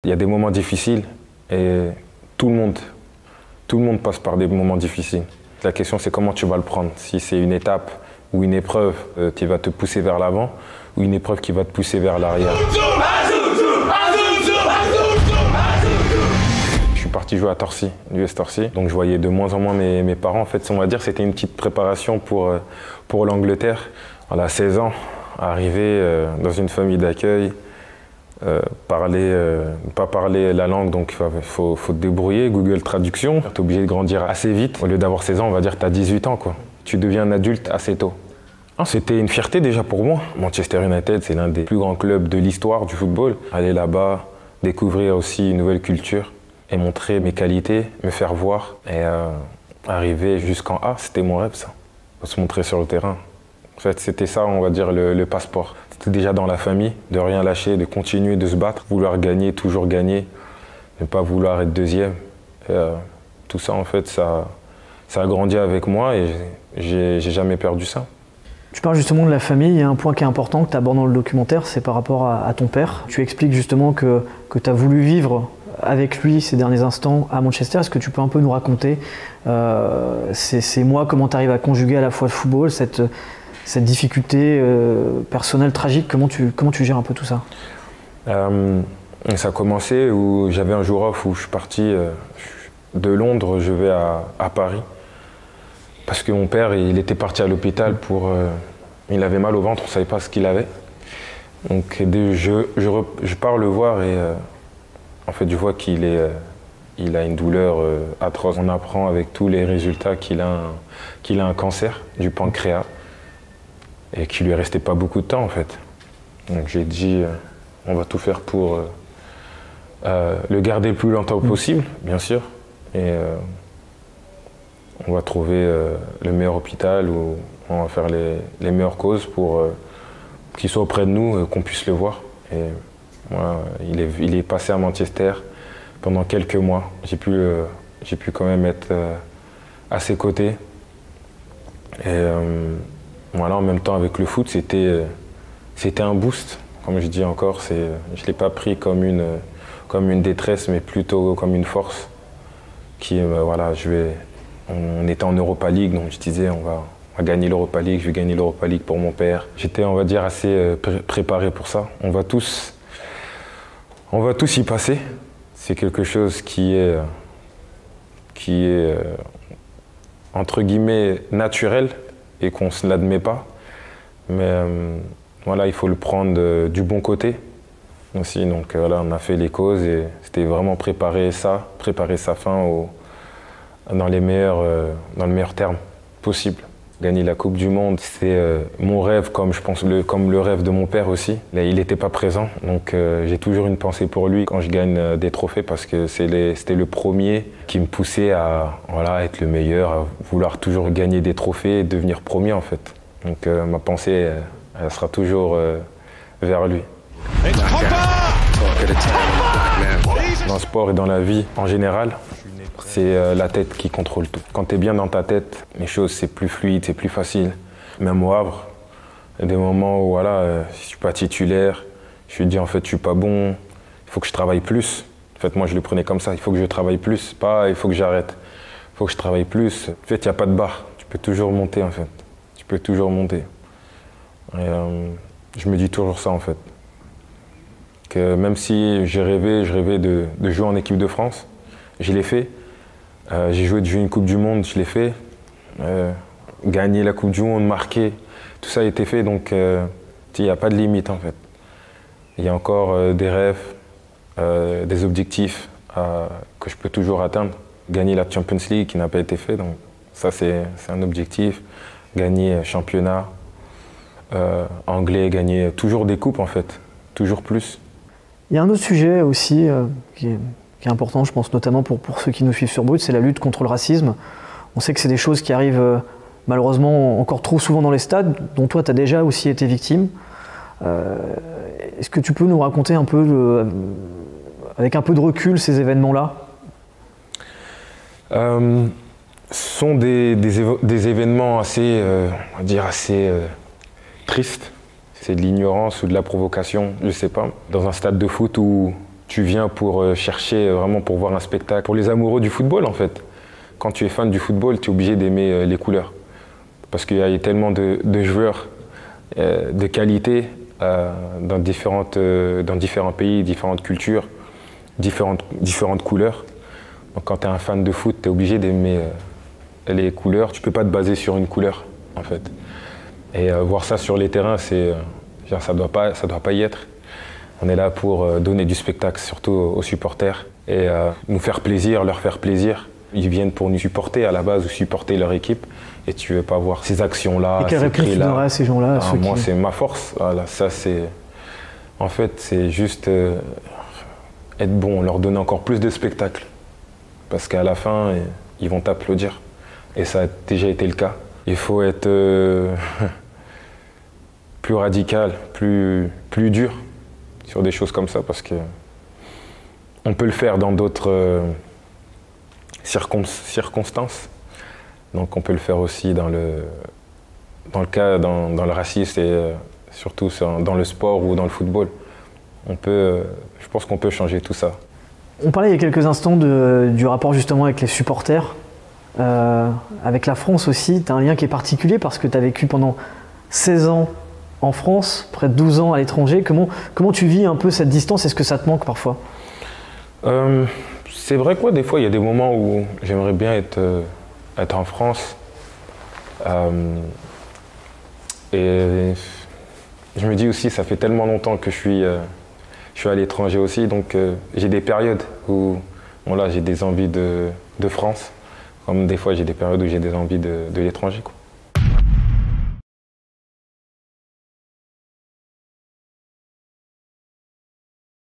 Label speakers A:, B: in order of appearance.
A: Il y a des moments difficiles et tout le monde passe par des moments difficiles. La question, c'est comment tu vas le prendre. Si c'est une étape ou une épreuve qui va te pousser vers l'avant ou une épreuve qui va te pousser vers l'arrière. Je suis parti jouer à Torcy, l'US Torcy. Donc je voyais de moins en moins mes parents. En fait, on va dire que c'était une petite préparation pour l'Angleterre. Voilà, 16 ans, arrivé dans une famille d'accueil. Pas parler la langue, donc il faut te débrouiller, Google Traduction. Tu es obligé de grandir assez vite. Au lieu d'avoir 16 ans, on va dire que tu as 18 ans, quoi. Tu deviens un adulte assez tôt. C'était une fierté déjà pour moi. Manchester United, c'est l'un des plus grands clubs de l'histoire du football. Aller là-bas, découvrir aussi une nouvelle culture et montrer mes qualités, me faire voir et arriver jusqu'en A, c'était mon rêve, ça. Se montrer sur le terrain. En fait, c'était ça, on va dire, le passeport. C'était déjà dans la famille, de rien lâcher, de continuer de se battre, vouloir gagner, toujours gagner, ne pas vouloir être deuxième. Et, tout ça, en fait, ça a grandi avec moi et j'ai jamais perdu ça.
B: Tu parles justement de la famille, il y a un point qui est important que tu abordes dans le documentaire, c'est par rapport à ton père. Tu expliques justement que tu as voulu vivre avec lui ces derniers instants à Manchester. Est-ce que tu peux un peu nous raconter ces mois, comment tu arrives à conjuguer à la fois le football, cette difficulté personnelle, tragique, comment tu gères un peu tout ça?
A: Ça a commencé où j'avais un jour off où je suis parti de Londres, je vais à Paris. Parce que mon père, il était parti à l'hôpital il avait mal au ventre, on ne savait pas ce qu'il avait. Donc je pars le voir et en fait je vois qu'il a une douleur atroce. On apprend avec tous les résultats qu'il a un cancer du pancréas. Et qu'il lui restait pas beaucoup de temps en fait. Donc j'ai dit, on va tout faire pour le garder le plus longtemps possible, bien sûr. Et on va trouver le meilleur hôpital où on va faire les meilleures causes pour qu'il soit auprès de nous, qu'on puisse le voir. Et voilà, il est passé à Manchester pendant quelques mois. J'ai pu quand même être à ses côtés. Et voilà, en même temps avec le foot, c'était un boost. Comme je dis encore, je ne l'ai pas pris comme une détresse, mais plutôt comme une force. Voilà, on était en Europa League, donc je disais on va gagner l'Europa League, je vais gagner l'Europa League pour mon père. J'étais, on va dire, assez préparé pour ça. On va tous y passer. C'est quelque chose qui est entre guillemets naturel et qu'on ne l'admet pas. Mais voilà, il faut le prendre du bon côté aussi. Donc voilà, on a fait les causes et c'était vraiment préparer sa fin dans le meilleur terme possible. Gagner la Coupe du Monde, c'est mon rêve, comme je pense comme le rêve de mon père aussi. Là, il n'était pas présent, donc j'ai toujours une pensée pour lui quand je gagne des trophées parce que c'était le premier qui me poussait à être le meilleur, à vouloir toujours gagner des trophées et devenir premier en fait. Donc ma pensée, elle sera toujours vers lui. Dans le sport et dans la vie en général, c'est la tête qui contrôle tout. Quand tu es bien dans ta tête, les choses c'est plus fluide, c'est plus facile. Même au Havre, il y a des moments où voilà, je ne suis pas titulaire, je me dis en fait je suis pas bon, il faut que je travaille plus. En fait moi je le prenais comme ça, il faut que je travaille plus, pas il faut que j'arrête. Il faut que je travaille plus. En fait il n'y a pas de barre, tu peux toujours monter en fait. Tu peux toujours monter. Et, je me dis toujours ça en fait. Que même si je rêvais de jouer en équipe de France, je l'ai fait. J'ai joué une Coupe du Monde, je l'ai fait. Gagner la Coupe du Monde, marquer, tout ça a été fait, donc il n'y a pas de limite en fait. Il y a encore des rêves, des objectifs que je peux toujours atteindre. Gagner la Champions League qui n'a pas été fait, donc ça c'est un objectif. Gagner championnat anglais, gagner toujours des coupes en fait, toujours plus.
B: Il y a un autre sujet aussi qui est important, je pense notamment pour ceux qui nous suivent sur Brut, c'est la lutte contre le racisme. On sait que c'est des choses qui arrivent malheureusement encore trop souvent dans les stades, dont toi tu as déjà aussi été victime. Est-ce que tu peux nous raconter un peu, avec un peu de recul, ces événements-là?
A: Ce sont des événements assez, on va dire assez tristes. C'est de l'ignorance ou de la provocation, je ne sais pas. Dans un stade de foot où Tu viens pour chercher, vraiment pour voir un spectacle. Pour les amoureux du football, en fait. Quand tu es fan du football, tu es obligé d'aimer les couleurs. Parce qu'il y a tellement de joueurs de qualité dans différents pays, différentes cultures, différentes couleurs. Donc quand tu es un fan de foot, tu es obligé d'aimer les couleurs. Tu ne peux pas te baser sur une couleur, en fait. Et voir ça sur les terrains, ça doit pas y être. On est là pour donner du spectacle, surtout aux supporters, et nous faire plaisir, leur faire plaisir. Ils viennent pour nous supporter à la base ou supporter leur équipe, et tu ne veux pas voir ces actions-là,
B: et quelle réponse tu donnerais à ces gens-là?
A: Moi, c'est ma force. Voilà, ça, en fait, c'est juste être bon, leur donner encore plus de spectacle. Parce qu'à la fin, ils vont t'applaudir. Et ça a déjà été le cas. Il faut être plus radical, plus dur sur des choses comme ça, parce que on peut le faire dans d'autres circonstances. Donc on peut le faire aussi dans le racisme et surtout dans le sport ou dans le football. Je pense qu'on peut changer tout ça.
B: On parlait il y a quelques instants du rapport justement avec les supporters. Avec la France aussi, tu as un lien qui est particulier parce que tu as vécu pendant 16 ans en France, près de 12 ans à l'étranger. Comment tu vis un peu cette distance? Est-ce que ça te manque parfois?
A: C'est vrai que des fois, il y a des moments où j'aimerais bien être en France. Et je me dis aussi, ça fait tellement longtemps que je suis à l'étranger aussi, donc j'ai des périodes où j'ai des envies de France, comme des fois j'ai des périodes où j'ai des envies de l'étranger, quoi.